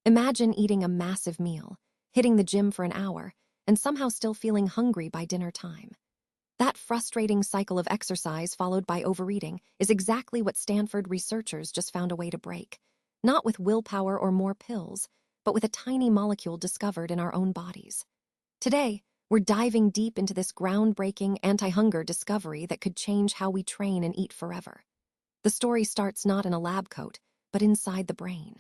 Imagine eating a massive meal, hitting the gym for an hour, and somehow still feeling hungry by dinner time. That frustrating cycle of exercise followed by overeating is exactly what Stanford researchers just found a way to break. Not with willpower or more pills, but with a tiny molecule discovered in our own bodies. Today, we're diving deep into this groundbreaking anti-hunger discovery that could change how we train and eat forever. The story starts not in a lab coat, but inside the brain.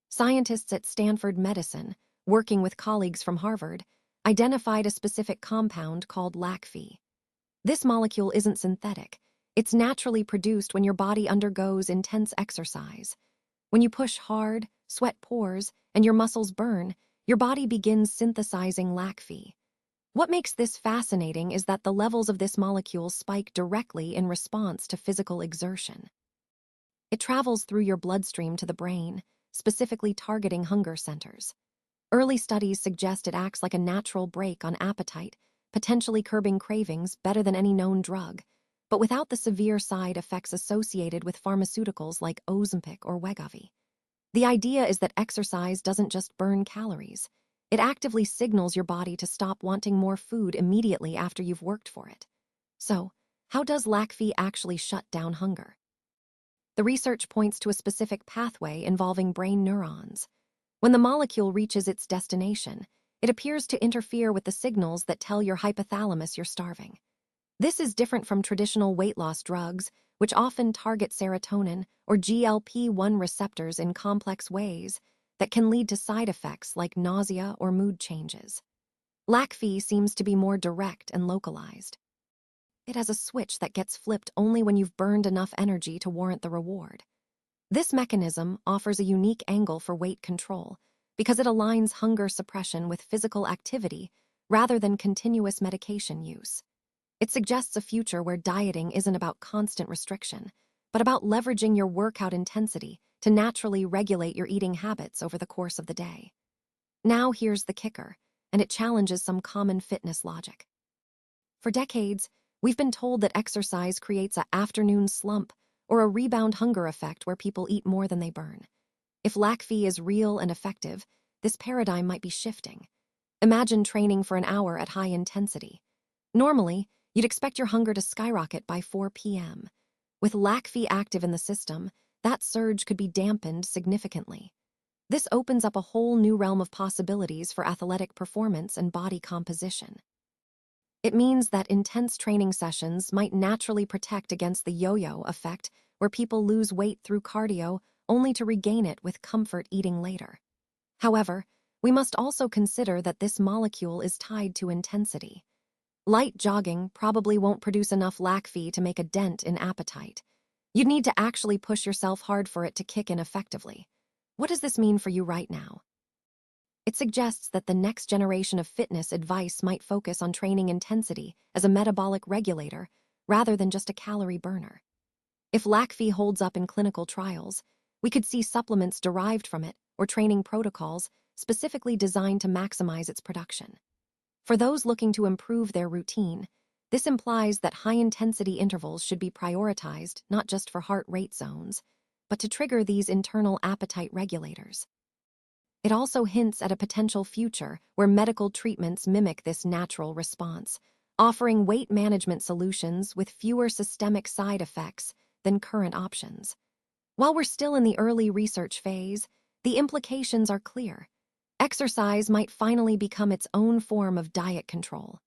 Scientists at Stanford Medicine, working with colleagues from Harvard, identified a specific compound called LACFI. This molecule isn't synthetic. It's naturally produced when your body undergoes intense exercise. When you push hard, sweat pours, and your muscles burn, your body begins synthesizing LACFI. What makes this fascinating is that the levels of this molecule spike directly in response to physical exertion. It travels through your bloodstream to the brain, specifically targeting hunger centers. Early studies suggest it acts like a natural brake on appetite, potentially curbing cravings better than any known drug, but without the severe side effects associated with pharmaceuticals like Ozempic or Wegovy. The idea is that exercise doesn't just burn calories. It actively signals your body to stop wanting more food immediately after you've worked for it. So, how does LACFI actually shut down hunger? The research points to a specific pathway involving brain neurons. When the molecule reaches its destination, it appears to interfere with the signals that tell your hypothalamus you're starving. This is different from traditional weight loss drugs, which often target serotonin or GLP-1 receptors in complex ways that can lead to side effects like nausea or mood changes. LACFI seems to be more direct and localized. It has a switch that gets flipped only when you've burned enough energy to warrant the reward. This mechanism offers a unique angle for weight control because it aligns hunger suppression with physical activity rather than continuous medication use. It suggests a future where dieting isn't about constant restriction, but about leveraging your workout intensity to naturally regulate your eating habits over the course of the day. Now here's the kicker, and it challenges some common fitness logic. For decades, we've been told that exercise creates an afternoon slump or a rebound hunger effect where people eat more than they burn. If LACFI is real and effective, this paradigm might be shifting. Imagine training for an hour at high intensity. Normally, you'd expect your hunger to skyrocket by 4 p.m. With LACFI active in the system, that surge could be dampened significantly. This opens up a whole new realm of possibilities for athletic performance and body composition. It means that intense training sessions might naturally protect against the yo-yo effect, where people lose weight through cardio only to regain it with comfort eating later. However, we must also consider that this molecule is tied to intensity. Light jogging probably won't produce enough LACFI to make a dent in appetite. You'd need to actually push yourself hard for it to kick in effectively. What does this mean for you right now? It suggests that the next generation of fitness advice might focus on training intensity as a metabolic regulator rather than just a calorie burner. If LACFI holds up in clinical trials, we could see supplements derived from it or training protocols specifically designed to maximize its production. For those looking to improve their routine, this implies that high-intensity intervals should be prioritized not just for heart rate zones, but to trigger these internal appetite regulators. It also hints at a potential future where medical treatments mimic this natural response, offering weight management solutions with fewer systemic side effects than current options. While we're still in the early research phase, the implications are clear. Exercise might finally become its own form of diet control.